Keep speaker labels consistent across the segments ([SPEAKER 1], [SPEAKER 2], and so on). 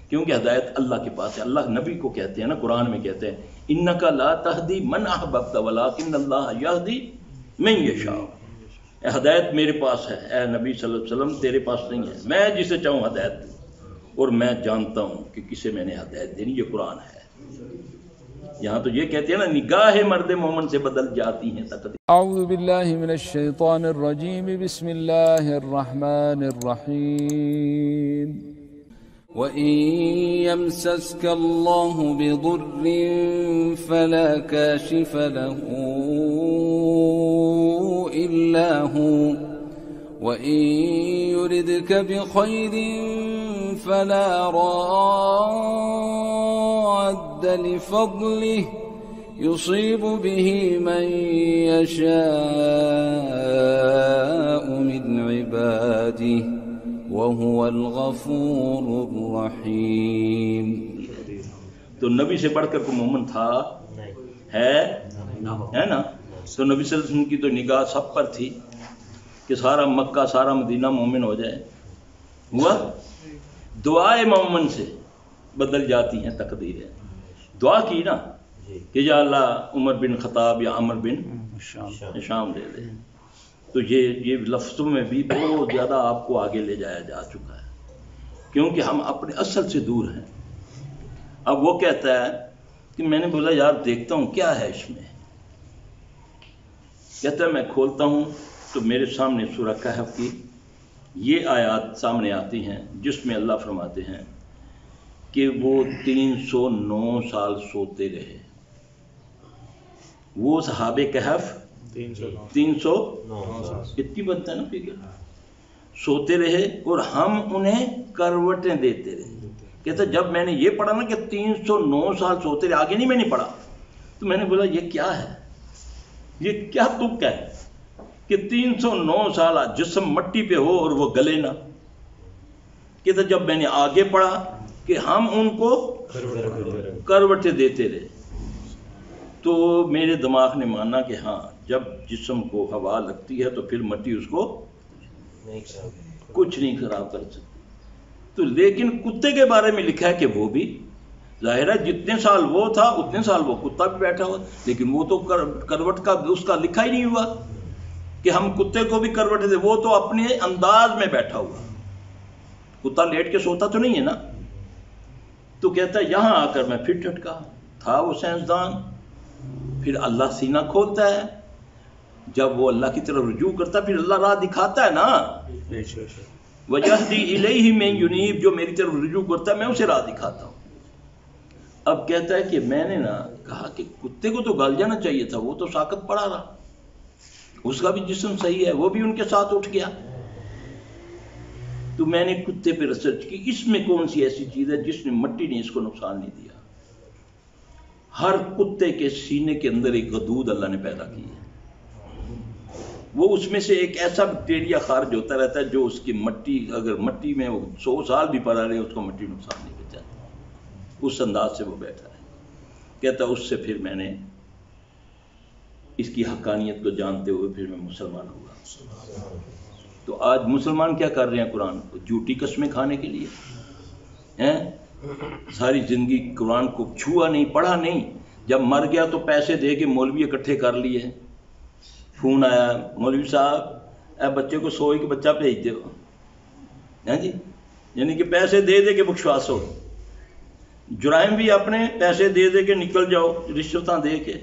[SPEAKER 1] کیونکہ ہدایت اللہ کے پاس ہے. اللہ نبی کو کہتے ہیں نا، قرآن میں کہتے ہیں انک لا تہدی من احببت ولکن اللہ یہدی من یشاء. ہدایت میرے پاس ہے اے نبی صلی اللہ علیہ وسلم، تیرے پاس نہیں ہے. میں جسے چاہوں ہدایت دوں، اور میں جانتا ہوں کہ کسے میں نے ہدایت دینی. یہ قرآن ہے. یہاں تو یہ کہتے ہیں نا، نگاہ مرد مومن سے بدل جاتی ہیں تقدیر.
[SPEAKER 2] اعوذ باللہ من الشیطان الرجیم، بسم اللہ الرحمن الرحیم. وَإِن يَمْسَسْكَ اللَّهُ بِضُرٍّ فَلَا كَاشِفَ لَهُ إِلَّا هُوَ وَإِن يُرِدْكَ بِخَيْرٍ فَلَا رَادَّ لِفَضْلِهِ يُصِيبُ بِهِ مَن يَشَاءُ مِنْ عِبَادِهِ وَهُوَ الْغَفُورُ الرَّحِيمُ.
[SPEAKER 1] تو نبی سے بڑھ کر کوئی مومن تھا ہے نا؟ تو نبی صلی اللہ علیہ وسلم کی تو نگاہ سب پر تھی کہ سارا مکہ سارا مدینہ مومن ہو جائے. ہوا؟ دعائے مومن سے بدل جاتی ہیں تقدیریں. دعا کی نا کہ یا اللہ عمر بن خطاب یا عمر بن شام دے دے. تو یہ لفظوں میں بھی بہت زیادہ آپ کو آگے لے جایا جا چکا ہے، کیونکہ ہم اپنے اصل سے دور ہیں. اب وہ کہتا ہے کہ میں نے بولا یار دیکھتا ہوں کیا ہے اس میں. کہتا ہے میں کھولتا ہوں تو میرے سامنے سورہ کہف کی یہ آیات سامنے آتی ہیں جس میں اللہ فرماتے ہیں کہ وہ 309 سال سوتے رہے. وہ صحابہ کہف 309 کتنی بنتا ہے نا فکر، سوتے رہے اور ہم انہیں کروٹیں دیتے رہے. کہتا جب میں نے یہ پڑھا نا کہ 309 سال سوتے رہے، آگے نہیں میں نے پڑھا، تو میں نے بولا یہ کیا ہے، یہ کیا تک ہے کہ 309 سال جسم مٹی پہ ہو اور وہ گلے نہ. کہتا جب میں نے آگے پڑھا کہ ہم ان کو کروٹیں دیتے رہے، تو میرے دماغ نے مانا کہ ہاں جب جسم کو ہوا لگتی ہے تو پھر مٹی اس کو کچھ نہیں خراب کر سکتی. تو لیکن کتے کے بارے میں لکھا ہے کہ وہ بھی ظاہر ہے جتنے سال وہ تھا اتنے سال وہ کتا بھی بیٹھا ہوا، لیکن وہ تو کروٹ کا اس کا لکھا ہی نہیں ہوا کہ ہم کتے کو بھی کروٹ دے. وہ تو اپنے انداز میں بیٹھا ہوا، کتا لیٹ کے سوتا تو نہیں ہے نا. تو کہتا ہے یہاں آ کر میں پھر ٹھٹکا. تھا وہ سائنسدان. پھر اللہ سینہ کھولتا ہے، جب وہ اللہ کی طرف رجوع کرتا ہے پھر اللہ راہ دکھاتا ہے نا. وَيَهْدِي إِلَيْهِ مَن يُنِيبُ، جو میری طرف رجوع کرتا ہے میں اسے راہ دکھاتا ہوں. اب کہتا ہے کہ میں نے نا کہا کہ کتے کو تو گل جانا چاہیے تھا، وہ تو ساکت پڑا رہا، اس کا بھی جسم صحیح ہے، وہ بھی ان کے ساتھ اٹھ گیا. تو میں نے کتے پہ ریسرچ کی، اس میں کون سی ایسی چیز ہے جس نے مٹی نے اس کو نقصان نہیں دیا. ہر کتے کے سینے کے اندر ایک غدود اللہ نے پیدا کی ہے. وہ اس میں سے ایک ایسا بیکٹیریا خارج ہوتا رہتا ہے جو اس کی مٹی، اگر مٹی میں وہ 100 سال بھی پڑا رہے اس کو مٹی نقصان نہیں پہنچاتی. اس انداز سے وہ بیٹھا ہے. کہتا اس سے پھر میں نے اس کی حقانیت کو جانتے ہوئے پھر میں مسلمان ہوا. تو آج مسلمان کیا کر رہے ہیں قرآن کو جھوٹی قسمیں کھانے کے لیے ہیں. ساری زندگی قرآن کو چھوا نہیں، پڑھا نہیں. جب مر گیا تو پیسے دے کے مولوی اکٹھے کر لیے. فون آیا مولوی صاحب اے بچے کو 100 کے بچہ بھیج دو، ہیں جی، یعنی کہ پیسے دے دے کے بخشواس ہو. جرائم بھی اپنے پیسے دے دے کے نکل جاؤ، رشوتاں دے کے.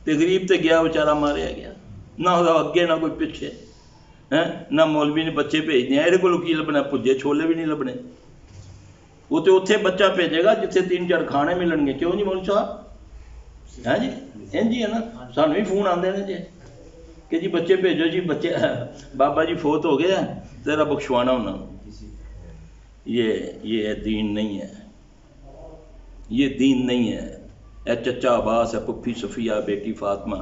[SPEAKER 1] غریب تے گیا بیچارہ ماریا گیا، نہ اگے نہ کوئی پیچھے، نہ مولوی نے بچے بھیج دیا. یہ کو کی لبنا، پجے چھولے بھی نہیں لبنے. وہ تو اتنے بچہ بھیجے گا جتنے 3-4 کھانے ملن گے. کیوں جی مولوی صاحب؟ ہے جی جی ہے نا. سانو بھی فون آتے ہیں جی کہ جی بچے بھیجو جی، بچے بابا جی فوت ہو گیا تیرا بخشوانا ہونا. یہ دین نہیں ہے، یہ دین نہیں ہے. اے چچا عباس، ہے پپھی صفیہ، بیٹی فاطمہ،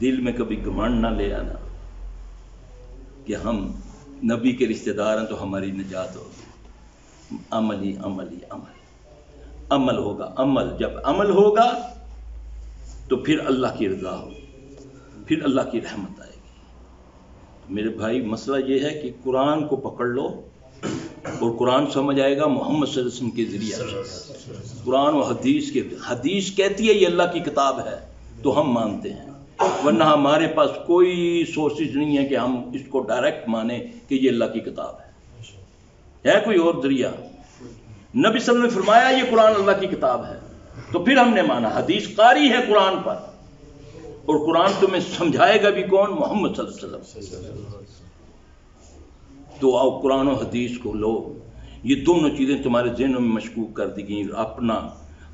[SPEAKER 1] دل میں کبھی گھمنڈ نہ لے آنا کہ ہم نبی کے رشتہ دار ہیں تو ہماری نجات ہوگی. عمل ہی عمل ہی عمل، عمل ہوگا. عمل جب عمل ہوگا تو پھر اللہ کی رضا ہوگی، پھر اللہ کی رحمت آئے گی. میرے بھائی مسئلہ یہ ہے کہ قرآن کو پکڑ لو اور قرآن سمجھ آئے گا محمد صلی اللہ علیہ وسلم کے ذریعے سے، قرآن و حدیث کے. حدیث کہتی ہے یہ اللہ کی کتاب ہے تو ہم مانتے ہیں، ورنہ ہمارے پاس کوئی سورسز نہیں ہے کہ ہم اس کو ڈائریکٹ مانیں کہ یہ اللہ کی کتاب ہے کوئی اور ذریعہ؟ نبی صلی اللہ علیہ وسلم نے فرمایا یہ قرآن اللہ کی کتاب ہے تو پھر ہم نے مانا. حدیث قاری ہے قرآن پر، اور قرآن تمہیں سمجھائے گا بھی کون؟ محمد صلی اللہ علیہ وسلم. تو آؤ قرآن و حدیث کو لو. یہ دونوں چیزیں تمہارے ذہنوں میں مشکوک کر دی گئیں،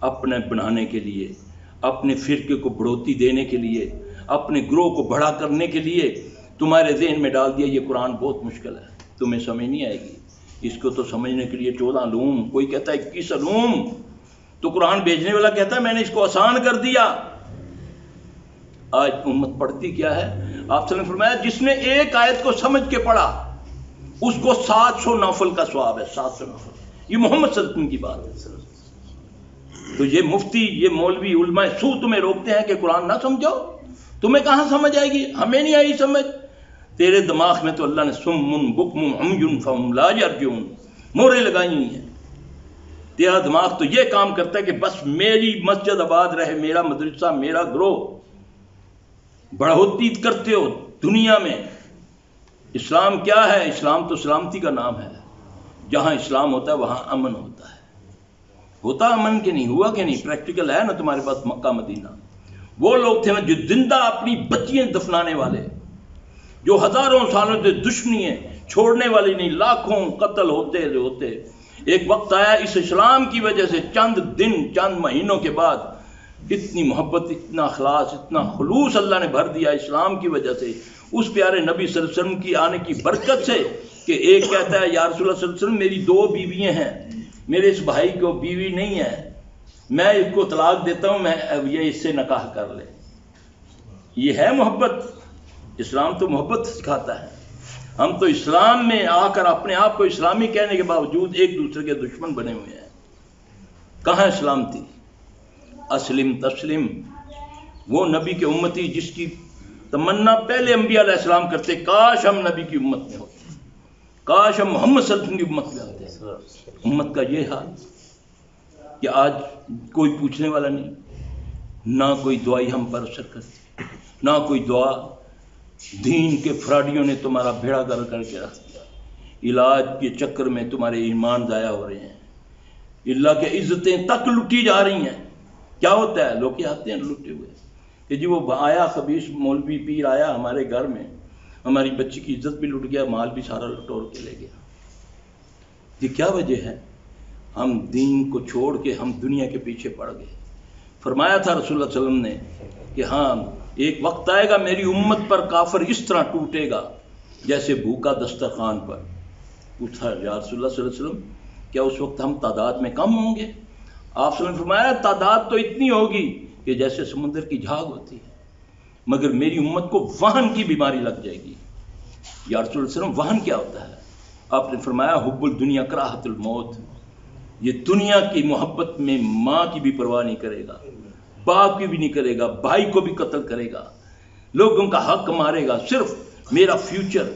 [SPEAKER 1] اپنے بنانے کے لیے، اپنے فرقے کو بڑھوتی دینے کے لیے، اپنے گروہ کو بڑا کرنے کے لیے تمہارے ذہن میں ڈال دیا. یہ قرآن بہت مشکل ہے، تمہیں سمجھ نہیں آئے گی. اس کو تو سمجھنے کے لیے 14 علوم، کوئی کہتا ہے 21 علوم. تو قرآن بھیجنے والا کہتا ہے میں نے اس کو آسان کر دیا. آج امت پڑھتی کیا ہے؟ آپ صلی اللہ علیہ وسلم نے فرمایا جس نے ایک آیت کو سمجھ کے پڑھا اس کو 700 نفل کا ثواب ہے. 700 نفل. یہ محمد صلی اللہ علیہ وسلم کی بات ہے. تو یہ مفتی، یہ مولوی، علماء سو تمہیں روکتے ہیں کہ قرآن نہ سمجھو. تمہیں کہاں سمجھ آئے گی؟ ہمیں نہیں آئی سمجھ. تیرے دماغ میں تو اللہ نے سم بکم عمی فہم لا یرجعون مورے لگائی ہوئی ہیں. تیرا دماغ تو یہ کام کرتا ہے کہ بس میری مسجد آباد رہے، میرا مدرسہ، میرا گروہ. بڑھوتی کرتے ہو دنیا میں. اسلام کیا ہے؟ اسلام تو سلامتی کا نام ہے. جہاں اسلام ہوتا ہے وہاں امن ہوتا ہے. ہوتا امن کے نہیں ہوا کہ نہیں؟ پریکٹیکل ہے نا تمہارے پاس مکہ مدینہ. وہ لوگ تھے نا جو زندہ اپنی بچیاں دفنانے والے، جو ہزاروں سالوں سے دشمنی ہے، چھوڑنے والی نہیں، لاکھوں قتل ہوتے. ایک وقت آیا اس اسلام کی وجہ سے چند دن، چند مہینوں کے بعد اتنی محبت، اتنا اخلاص، اتنا خلوص اللہ نے بھر دیا اسلام کی وجہ سے، اس پیارے نبی صلی اللہ علیہ وسلم کی آنے کی برکت سے، کہ ایک کہتا ہے یا رسول اللہ صلی اللہ علیہ وسلم میری 2 بیویاں ہیں، میرے اس بھائی کو بیوی نہیں ہے، میں اس کو طلاق دیتا ہوں، میں یہ اس سے نکاح کر لے. یہ ہے محبت. اسلام تو محبت سکھاتا ہے. ہم تو اسلام میں آ کر اپنے آپ کو اسلامی کہنے کے باوجود ایک دوسرے کے دشمن بنے ہوئے ہیں. کہاں اسلام تھی؟ اسلم تسلم. وہ نبی کے امتی جس کی تمنا پہلے انبیاء علیہ السلام کرتے، کاش ہم نبی کی امت میں ہوتے، کاش ہم محمد صلی اللہ علیہ وسلم کی امت میں ہوتے. امت کا یہ حال کہ آج کوئی پوچھنے والا نہیں، نہ کوئی دعائی ہم پر اثر کرتی، نہ کوئی دعا. دین کے فراڈیوں نے تمہارا بھیڑا کر کے رکھ دیا. علاج کے چکر میں تمہارے ایمان ضائع ہو رہے ہیں. اللہ کے عزتیں تک لٹی جا رہی ہیں. کیا ہوتا ہے؟ لوگ آتے ہیں لٹے ہوئے کہ جی وہ آیا خبیث مولوی پیر آیا ہمارے گھر میں، ہماری بچی کی عزت بھی لٹ گیا، مال بھی سارا لٹور کے لے گیا. یہ کیا وجہ ہے؟ ہم دین کو چھوڑ کے ہم دنیا کے پیچھے پڑ گئے. فرمایا تھا رسول اللہ صلی اللہ علیہ وسلم نے کہ ہاں ایک وقت آئے گا میری امت پر کافر اس طرح ٹوٹے گا جیسے بھوکا دسترخوان پر. پوچھا یا رسول اللہ صلی اللہ علیہ وسلم کیا اس وقت ہم تعداد میں کم ہوں گے؟ آپ صلی اللہ علیہ وسلم نے فرمایا تعداد تو اتنی ہوگی کہ جیسے سمندر کی جھاگ ہوتی ہے، مگر میری امت کو وہن کی بیماری لگ جائے گی. یا رسول اللہ صلی اللہ علیہ وسلم وہن کیا ہوتا ہے؟ آپ نے فرمایا حب الدنیا کراہت الموت. یہ دنیا کی محبت میں ماں کی بھی پرواہ نہیں کرے گا، باپ کی بھی نہیں کرے گا، بھائی کو بھی قتل کرے گا، لوگوں کا حق مارے گا. صرف میرا فیوچر،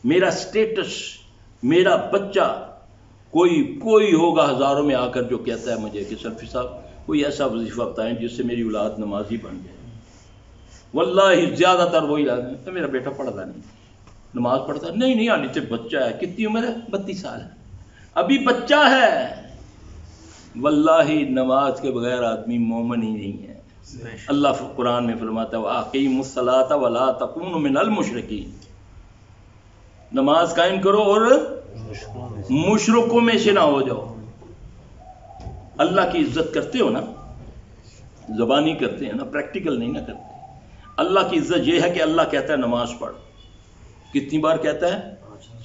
[SPEAKER 1] میرا سٹیٹس، میرا بچہ. کوئی ہوگا ہزاروں میں آ کر جو کہتا ہے مجھے کہ سلفی صاحب کوئی ایسا وظیفہ بتائیں جس سے میری اولاد نمازی بن جائے. واللہ زیادہ تر وہی لگتا ہے میرا بیٹا پڑھتا نہیں، نماز پڑھتا نہیں، آنی سے بچہ ہے. کتنی عمر ہے؟ 32 سال ہے، ابھی بچہ ہے. واللہ نماز کے بغیر آدمی مومن ہی نہیں ہے. اللہ قرآن میں فرماتا ہے وَأَقِیمُوا الصَّلَاةَ وَلَا تَکُونُوا مِنَ الْمُشْرِکِینَ. نماز قائم کرو اور مشرکوں میں سے نہ ہو جاؤ. اللہ کی عزت کرتے ہو نا، زبانی کرتے ہیں نا، پریکٹیکل نہیں نہ کرتے. اللہ کی عزت یہ ہے کہ اللہ کہتا ہے نماز پڑھ. کتنی بار کہتا ہے؟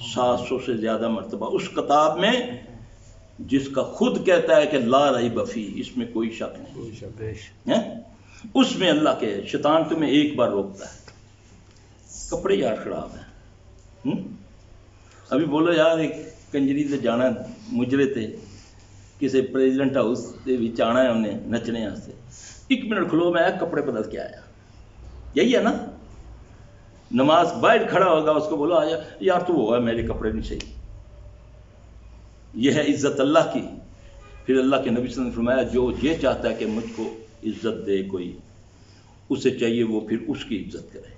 [SPEAKER 1] 700 سے زیادہ مرتبہ. اس کتاب میں جس کا خود کہتا ہے کہ لا ریب فیہ، اس میں کوئی شک نہیں، اس میں اللہ کے شیطان تمہیں ایک بار روکتا ہے. کپڑے یار خراب ہیں. ابھی بولو یار ایک کنجری سے جانا مجرے تھے کسی پریزیڈنٹ ہاؤس کے بھی آنا ہے انہیں نچنے واسطے. 1 منٹ کھلو میں کپڑے بدل کے آیا. یہی ہے نا؟ نماز باہر کھڑا ہوگا اس کو بولو آجا یار تو ہوا میرے کپڑے نہیں صحیح. یہ ہے عزت اللہ کی. پھر اللہ کے نبی صلی اللہ علیہ وسلم نے فرمایا جو یہ چاہتا ہے کہ مجھ کو عزت دے کوئی، اسے چاہیے وہ پھر اس کی عزت کرے.